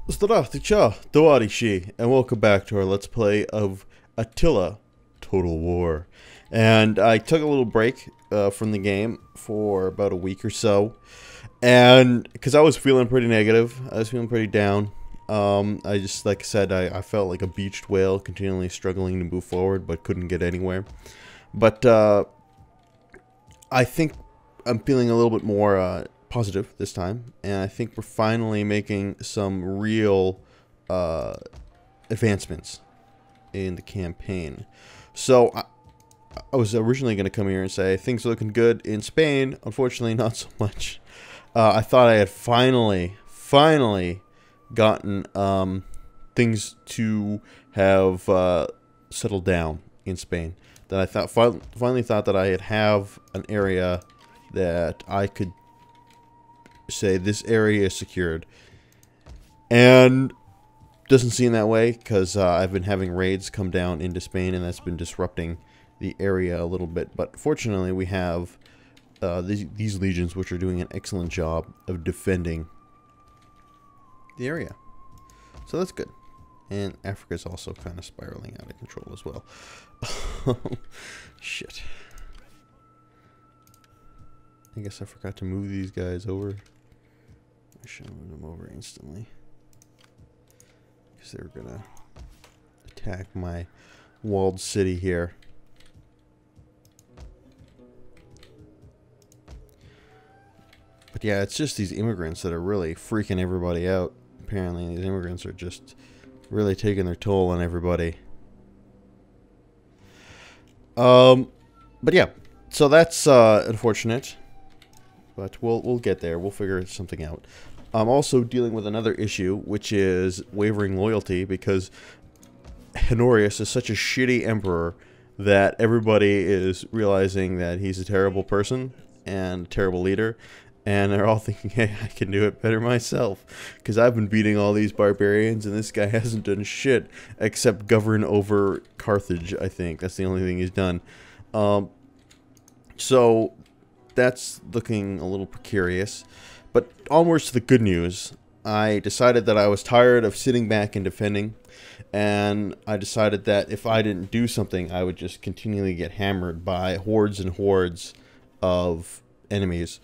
Здравствуйте, товарищи, and welcome back to our Let's Play of Attila, Total War. And I took a little break from the game for about a week or so, and because I was feeling pretty negative, I was feeling pretty down. I just, like I said, I felt like a beached whale, continually struggling to move forward, but couldn't get anywhere. But I think I'm feeling a little bit more positive this time, and I think we're finally making some real advancements in the campaign. So I was originally going to come here and say things are looking good in Spain. Unfortunately, not so much. I thought I had finally gotten things to have settled down in Spain. That I thought finally thought that I have an area that I could say this area is secured, and doesn't seem that way because I've been having raids come down into Spain, and that's been disrupting the area a little bit. But fortunately, we have these legions which are doing an excellent job of defending the area, so that's good. And Africa's also kind of spiraling out of control as well. Shit. I guess I forgot to move these guys over. I should move them over instantly, because they were gonna attack my walled city here. But yeah, it's just these immigrants that are really freaking everybody out. Apparently, these immigrants are just really taking their toll on everybody. But yeah, so that's unfortunate. But we'll get there. We'll figure something out. I'm also dealing with another issue, which is wavering loyalty, because Honorius is such a shitty emperor that everybody is realizing that he's a terrible person and a terrible leader, and they're all thinking, hey, I can do it better myself, because I've been beating all these barbarians, and this guy hasn't done shit except govern over Carthage, I think. That's the only thing he's done. So that's looking a little precarious. But onwards to the good news. I decided that I was tired of sitting back and defending, and I decided that if I didn't do something, I would just continually get hammered by hordes and hordes of enemies.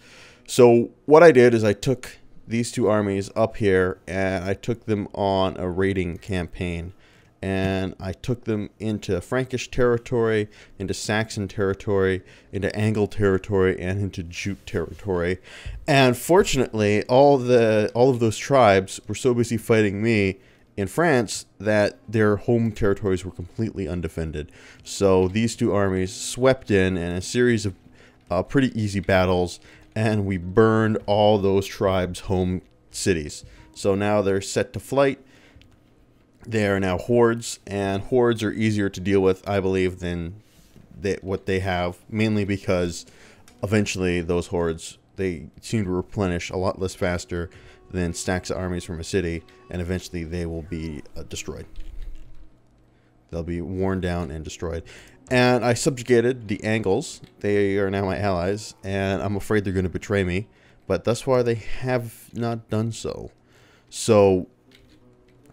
So what I did is I took these two armies up here, and I took them on a raiding campaign. And I took them into Frankish territory, into Saxon territory, into Angle territory, and into Jute territory. And fortunately, all of those tribes were so busy fighting me in France that their home territories were completely undefended. So these two armies swept in a series of pretty easy battles, and we burned all those tribes' home cities. So now they're set to flight. They are now hordes, and hordes are easier to deal with, I believe, than what they have, mainly because eventually those hordes, they seem to replenish a lot less faster than stacks of armies from a city, and eventually they will be destroyed. They'll be worn down and destroyed. And I subjugated the Angles. They are now my allies, and I'm afraid they're going to betray me, but thus far they have not done so. So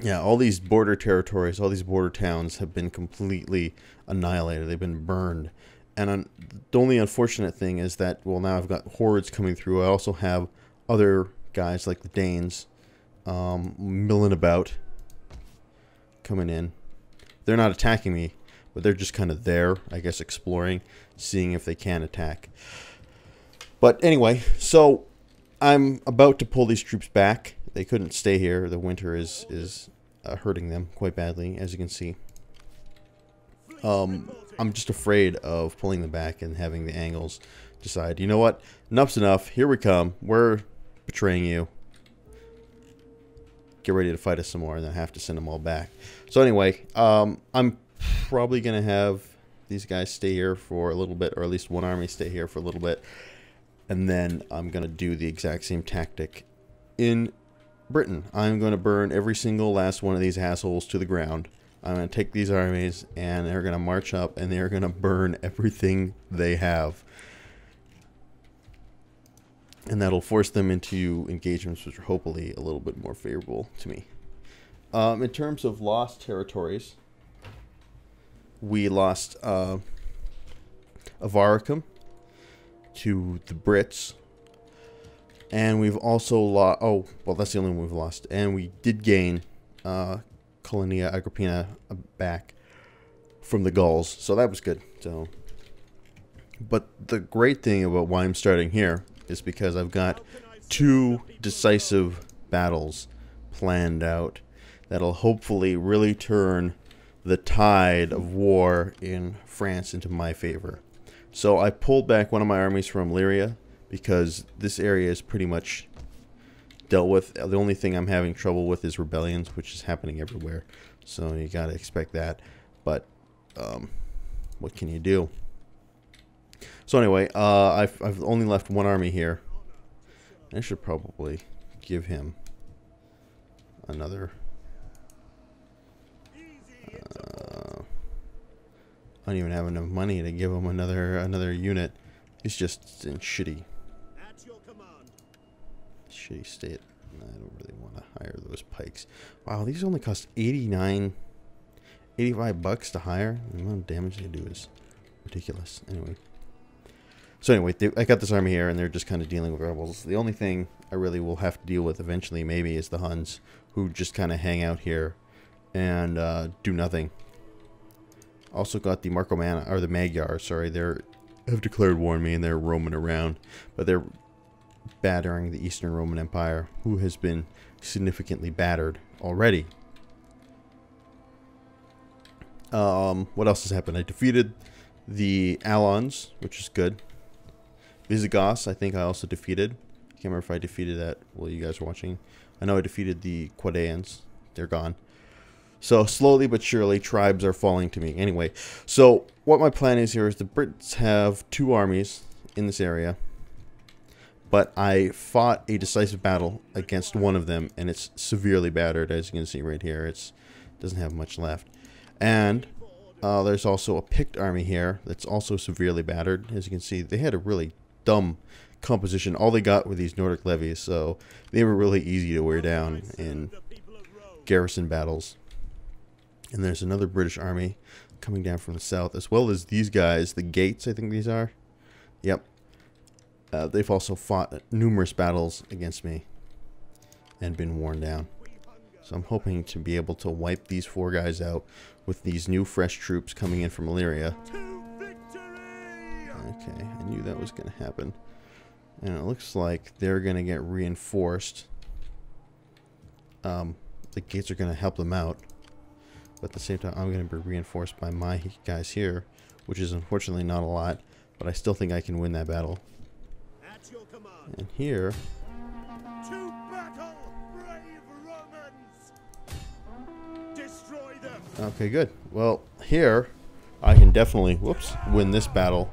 yeah, all these border territories, all these border towns have been completely annihilated. They've been burned. And the only unfortunate thing is that, well, now I've got hordes coming through. I also have other guys like the Danes milling about, coming in. They're not attacking me, but they're just kind of there, I guess, exploring, seeing if they can attack. But anyway, so I'm about to pull these troops back. They couldn't stay here. The winter is hurting them quite badly, as you can see. I'm just afraid of pulling them back and having the Angles decide, you know what, enough's enough. Here we come. We're betraying you. Get ready to fight us some more, and then have to send them all back. So anyway, I'm probably going to have these guys stay here for a little bit, or at least one army stay here for a little bit. And then I'm going to do the exact same tactic in Britain. I'm going to burn every single last one of these assholes to the ground. I'm going to take these armies, and they're going to march up, and they're going to burn everything they have. And that'll force them into engagements which are hopefully a little bit more favorable to me. In terms of lost territories, we lost Avaricum to the Brits. And we've also lost... Oh, well, that's the only one we've lost. And we did gain Colonia Agrippina back from the Gauls. So that was good. So, but the great thing about why I'm starting here is because I've got 2 decisive battles planned out that'll hopefully really turn the tide of war in France into my favor. So I pulled back one of my armies from Lyria, because this area is pretty much dealt with. The only thing I'm having trouble with is rebellions, which is happening everywhere. So you gotta expect that. But what can you do? So anyway, I've only left one army here. I should probably give him another. I don't even have enough money to give him another unit. He's just in shitty state. I don't really want to hire those pikes. Wow, these only cost 85 bucks to hire. The amount of damage they do is ridiculous. Anyway. So anyway, I got this army here, and they're just kind of dealing with rebels. The only thing I really will have to deal with eventually, maybe, is the Huns, who just kind of hang out here and do nothing. Also got the the Magyars. Sorry, have declared war on me, and they're roaming around, but they're battering the Eastern Roman Empire, who has been significantly battered already. What else has happened? I defeated the Alans, which is good. Visigoths, I think I also defeated. I can't remember if I defeated that while you guys were watching. I know I defeated the Quadaeans. They're gone. So slowly but surely, tribes are falling to me. Anyway, so what my plan is here is the Brits have 2 armies in this area. But I fought a decisive battle against one of them, and it's severely battered, as you can see right here. It doesn't have much left. And there's also a picked army here that's also severely battered. As you can see, they had a really dumb composition. All they got were these Nordic levies, so they were really easy to wear down in garrison battles. And there's another British army coming down from the south, as well as these guys, the Gates, I think these are. Yep. They've also fought numerous battles against me and been worn down. So I'm hoping to be able to wipe these 4 guys out with these new fresh troops coming in from Illyria. Okay, I knew that was going to happen. And it looks like they're going to get reinforced. The Gates are going to help them out. But at the same time, I'm going to be reinforced by my guys here, which is unfortunately not a lot. But I still think I can win that battle. And here, to battle, brave Romans! Destroy them. Okay, good. Well, here I can definitely, win this battle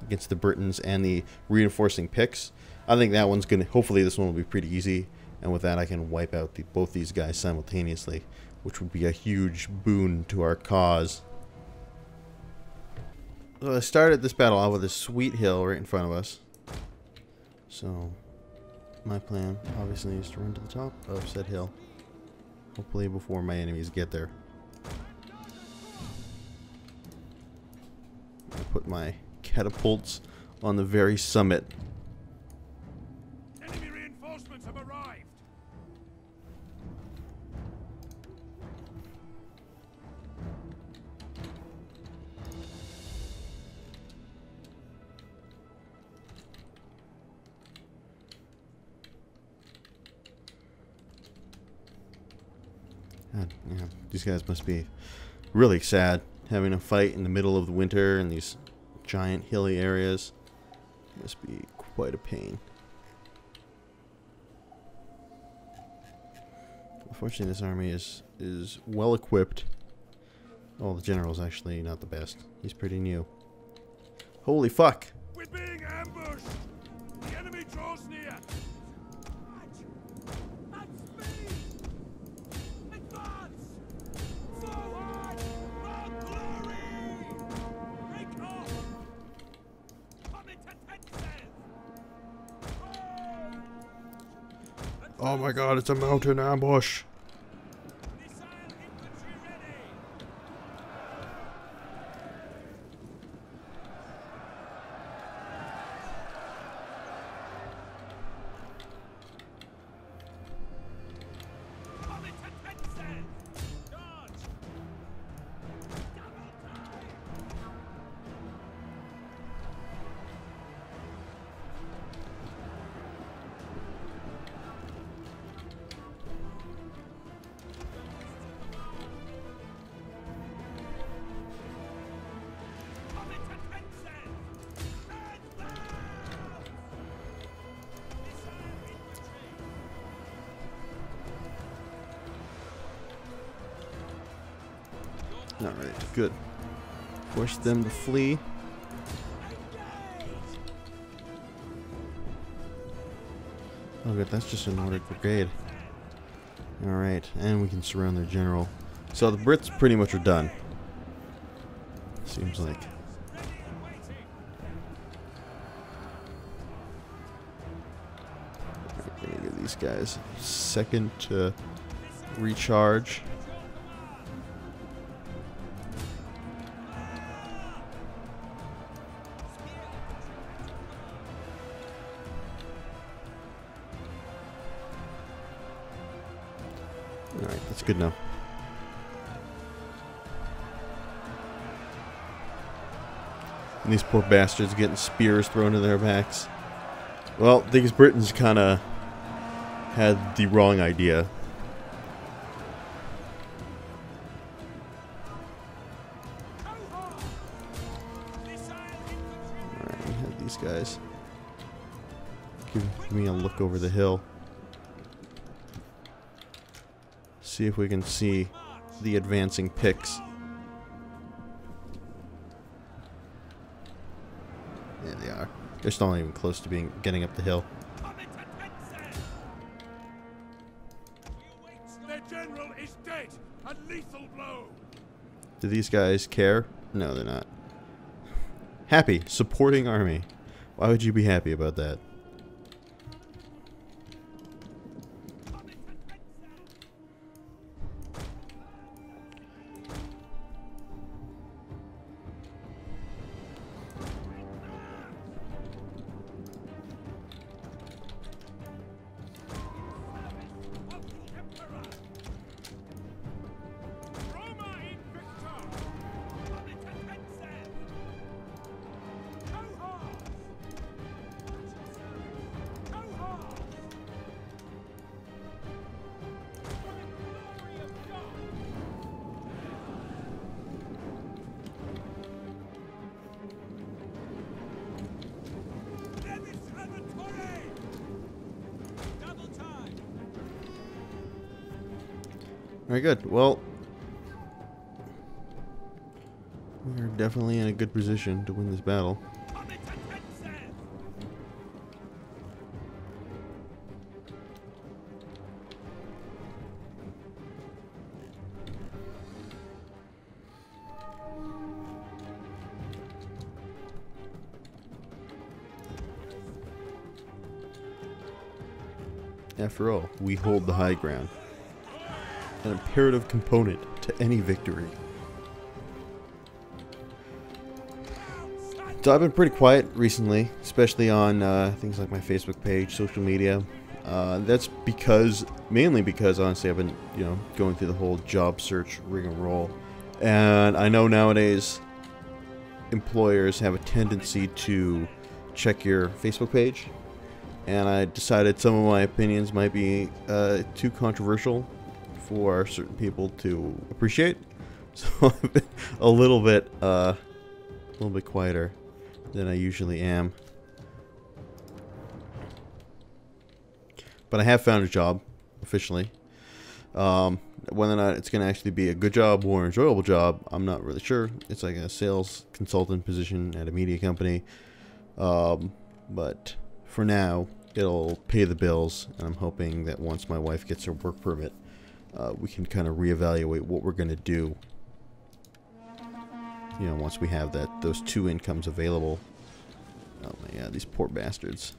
against the Britons and the reinforcing Picts. I think that one's gonna. Hopefully, this one will be pretty easy, and with that, I can wipe out both these guys simultaneously, which would be a huge boon to our cause. So I started this battle out with a sweet hill right in front of us. So my plan, obviously, is to run to the top of said hill. Hopefully before my enemies get there. I put my catapults on the very summit. Enemy reinforcements have arrived. God, yeah, these guys must be really sad having a fight in the middle of the winter in these giant hilly areas. Must be quite a pain. Unfortunately, this army is well equipped. Oh, the general's actually not the best. He's pretty new. Holy fuck! We're being ambushed. The enemy draws near. At speed. Advance. Forward. For glory. Break off. Come into tenses. Oh my god, it's a mountain ambush! Alright, good. Force them to flee. Oh good, that's just a Nordic brigade. Alright, and we can surround their general. So the Brits pretty much are done. Seems like. Alright, gonna give these guys a second to recharge. Alright, that's good now. And these poor bastards getting spears thrown in their backs. Well, these Britons kind of had the wrong idea. Alright, we have these guys. Give me a look over the hill. See if we can see the advancing picks. There they are. They're still not even close to getting up the hill. Their general is dead. A lethal blow. Do these guys care? No, they're not. Happy. Supporting army. Why would you be happy about that? Very good. Well, we are definitely in a good position to win this battle. After all, we hold the high ground. An imperative component to any victory. So I've been pretty quiet recently, especially on things like my Facebook page, social media. That's mainly because honestly I've been, going through the whole job search rigmarole, and I know nowadays employers have a tendency to check your Facebook page, and I decided some of my opinions might be too controversial for certain people to appreciate, so I've been a little bit quieter than I usually am. But I have found a job officially. Whether or not it's going to actually be a good job or an enjoyable job, I'm not really sure. It's like a sales consultant position at a media company, but for now it'll pay the bills, and I'm hoping that once my wife gets her work permit, we can kind of reevaluate what we're going to do, once we have those two incomes available. Oh my god, these poor bastards.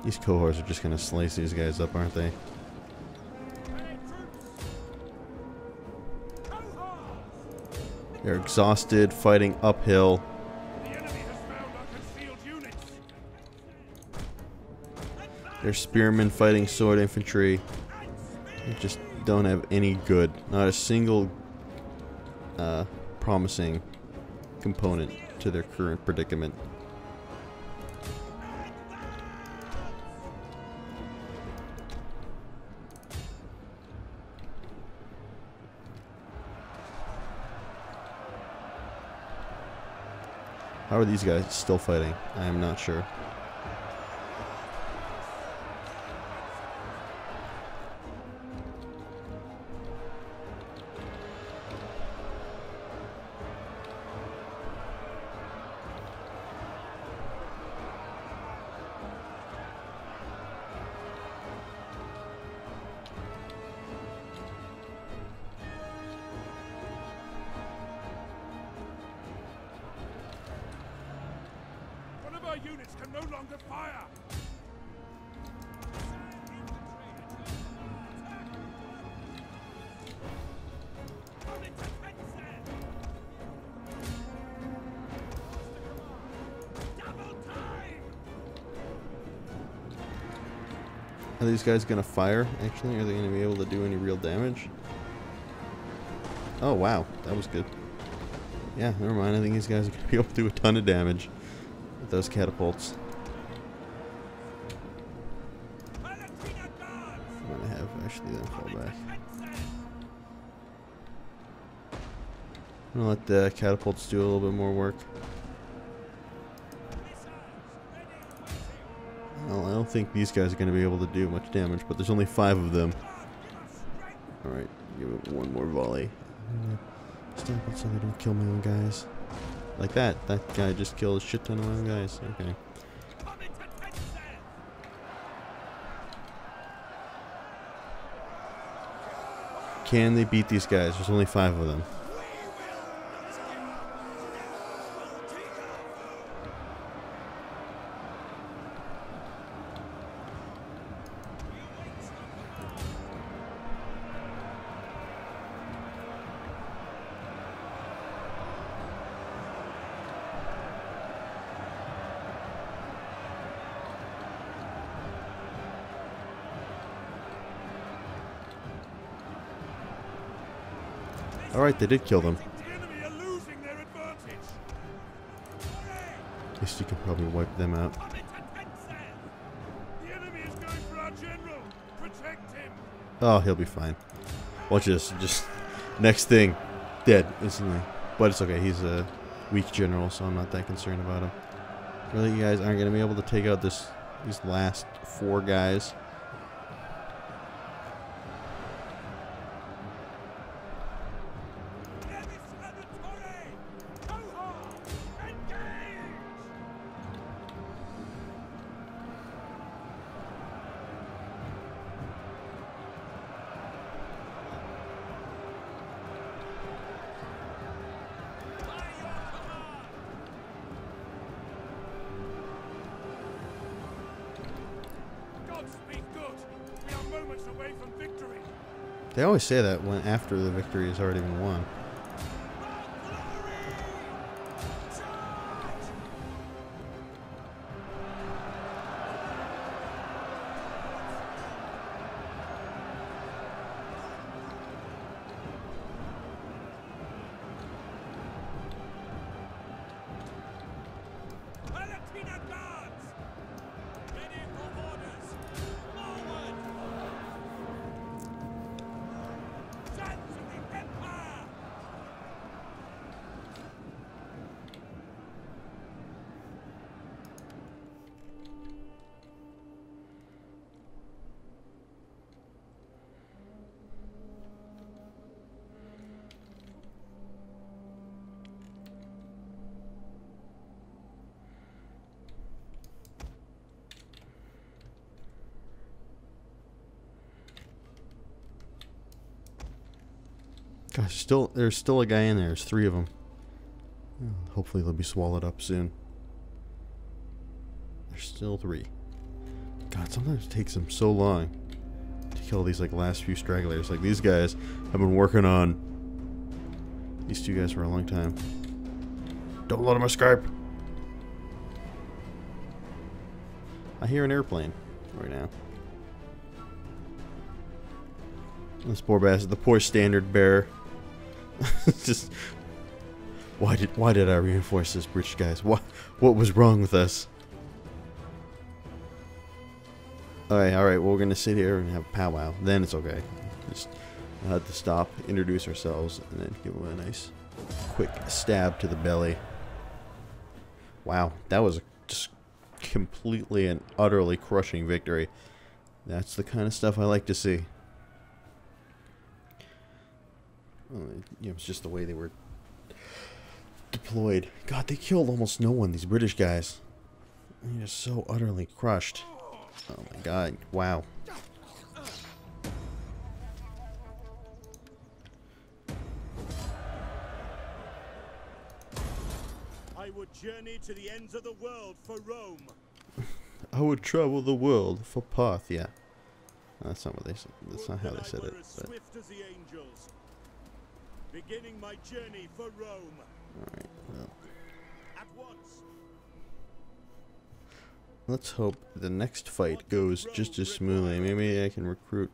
These cohorts are just going to slice these guys up, aren't they? They're exhausted, fighting uphill. The enemy has found our concealed units. They're spearmen fighting sword infantry. They just don't have any good, not a single promising component to their current predicament. How are these guys still fighting? I am not sure. Our units can no longer fire! Are these guys gonna fire, actually? Are they gonna be able to do any real damage? Oh, wow. That was good. Yeah, never mind. I think these guys are gonna be able to do a ton of damage with those catapults. I'm gonna have actually them fall back. I'm gonna let the catapults do a little bit more work. Well, I don't think these guys are gonna be able to do much damage, but there's only 5 of them. Alright, give it one more volley. Stop it so they don't kill my own guys. Like that. That guy just killed a shit ton of my own guys. Okay. Can they beat these guys? There's only 5 of them. Alright, they did kill them. At least you can probably wipe them out. Oh, he'll be fine. Watch this. Just next thing, dead instantly. But it's okay. He's a weak general, so I'm not that concerned about him. Really, you guys aren't going to be able to take out these last 4 guys. They always say that when after the victory has already been won. Gosh, there's still a guy in there. There's 3 of them. Hopefully they'll be swallowed up soon. There's still 3. God, sometimes it takes them so long to kill these like last few stragglers. Like these guys have been working on these 2 guys for a long time. Don't let them escape. I hear an airplane right now. This poor bastard, the poor standard bearer. Just why did I reinforce this British guys? What was wrong with us? Alright, well, we're gonna sit here and have a powwow. Then it's okay. Just have to stop, introduce ourselves, and then give them a nice quick stab to the belly. Wow, that was just completely and utterly crushing victory. That's the kind of stuff I like to see. Well, it was just the way they were deployed. God, they killed almost no one, these British guys. They're just so utterly crushed. Oh my god, wow. I would journey to the ends of the world for Rome. I would travel the world for Parthia. That's not what they said. That's not how they said it. As swift as the angels. Beginning my journey for Rome. Alright, well. At once. Let's hope the next fight goes just as smoothly. Maybe I can recruit.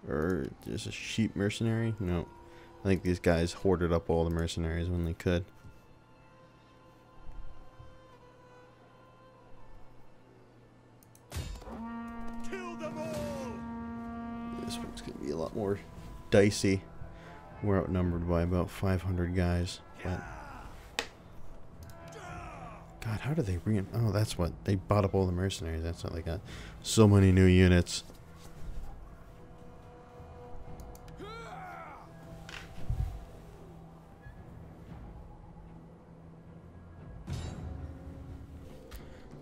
Or just a sheep mercenary? No. I think these guys hoarded up all the mercenaries when they could. Kill them all. This one's going to be a lot more dicey. We're outnumbered by about 500 guys. But God, how do they oh, that's what. They bought up all the mercenaries. That's how they got so many new units.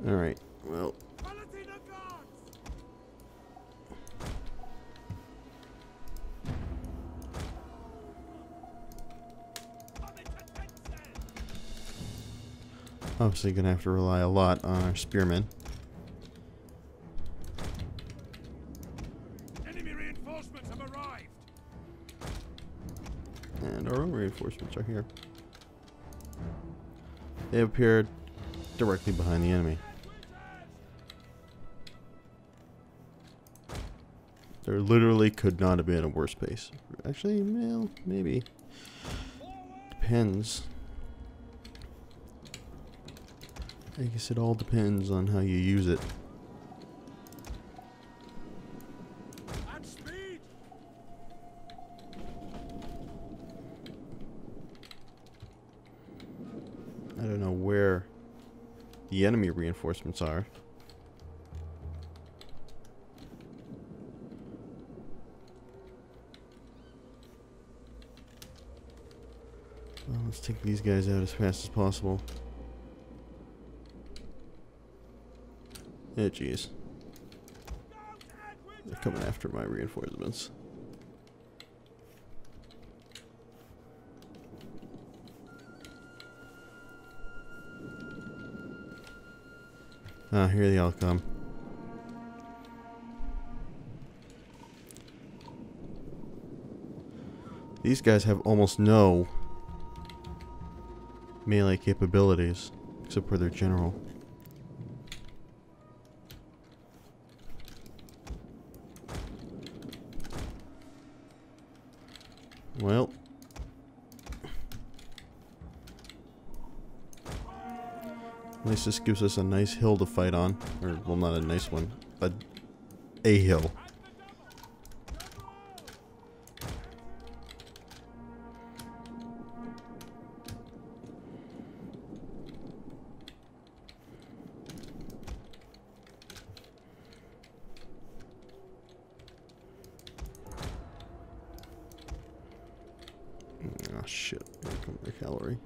Alright, well. Obviously gonna have to rely a lot on our spearmen. Enemy reinforcements have arrived. And our own reinforcements are here. They appeared directly behind the enemy. There literally could not have been a worse pace. Actually, well, maybe. Depends. I guess it all depends on how you use it. At speed. I don't know where the enemy reinforcements are. Well, let's take these guys out as fast as possible. Oh, jeez. They're coming after my reinforcements. Ah, here they all come. These guys have almost no melee capabilities, except for their general. Well, at least this gives us a nice hill to fight on. Or, well, not a nice one, but a hill. Oh shit, here come the cavalry.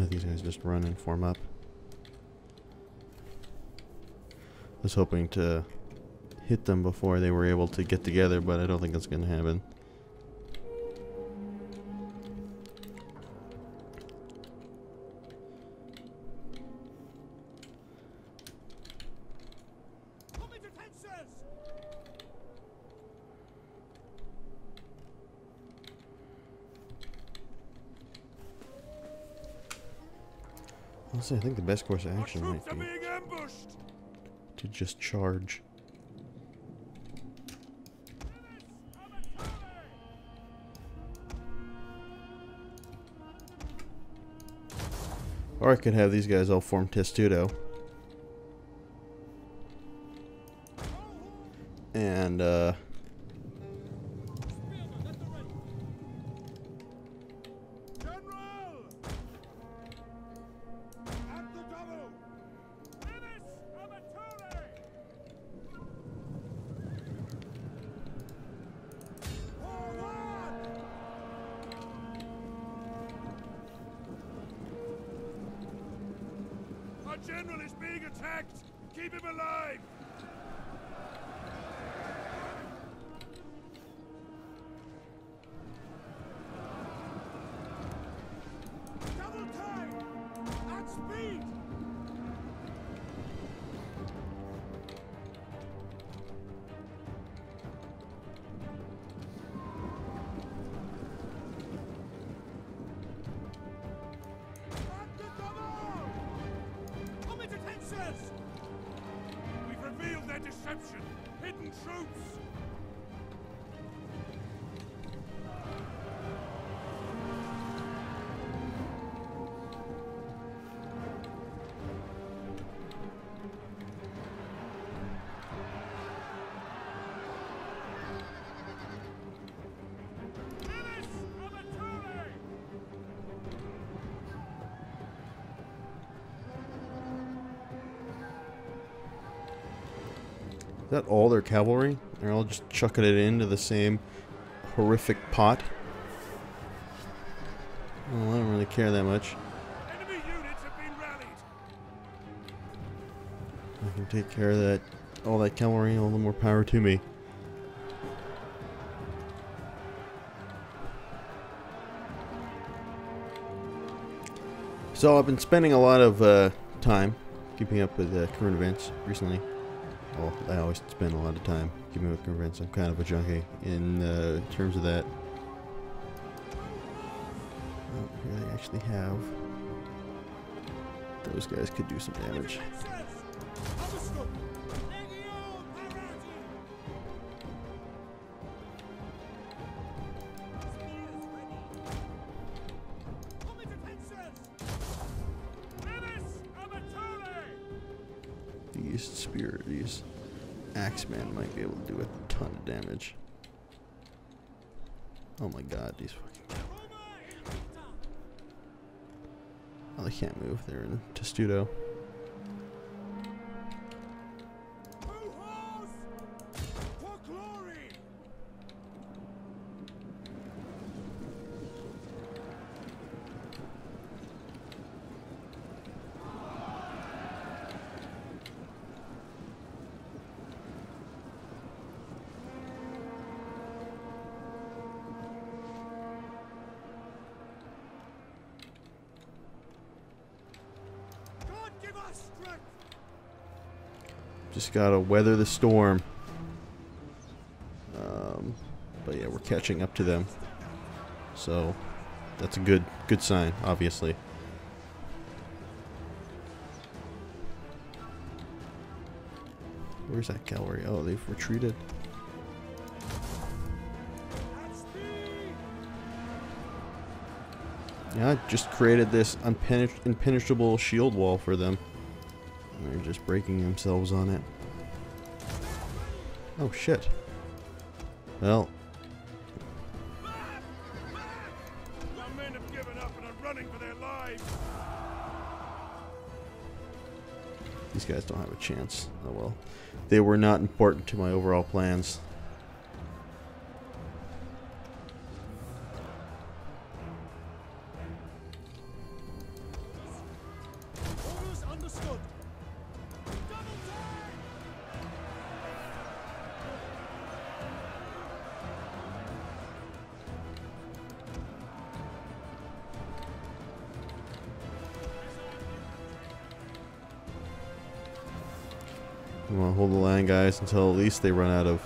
These guys just run and form up. I was hoping to hit them before they were able to get together, but I don't think that's going to happen. Honestly, I think the best course of action might be to just charge. Or I could have these guys all form testudo. And, general is being attacked! Keep him alive! Double time! At speed! We've revealed their deception! Hidden troops! Is that all their cavalry? They're all just chucking it into the same horrific pot. Well, I don't really care that much. Enemy units have been rallied! I can take care of that, all that cavalry, all the more power to me. So I've been spending a lot of time keeping up with current events recently. Well, I always spend a lot of time keeping up with current events. I'm kind of a junkie in terms of that. Oh, here they actually have. Those guys could do some damage. These axemen might be able to do a ton of damage. Oh my god, these fucking... Oh, they can't move. They're in Testudo. Just gotta weather the storm. But yeah, we're catching up to them. So that's a good sign, obviously. Where's that cavalry? Oh, they've retreated. Yeah, I just created this impenetrable shield wall for them. And they're just breaking themselves on it. Oh shit. Well. Our men have given up and are running for their lives. These guys don't have a chance. Oh well. They were not important to my overall plans. Orders understood. We want to hold the line, guys, until at least they run out of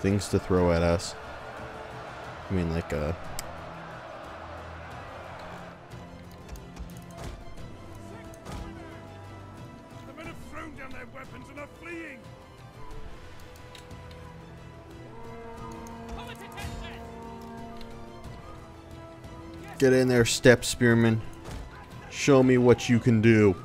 things to throw at us. I mean, like, The men have thrown down their weapons and are fleeing. get in there, step spearman. Show me what you can do.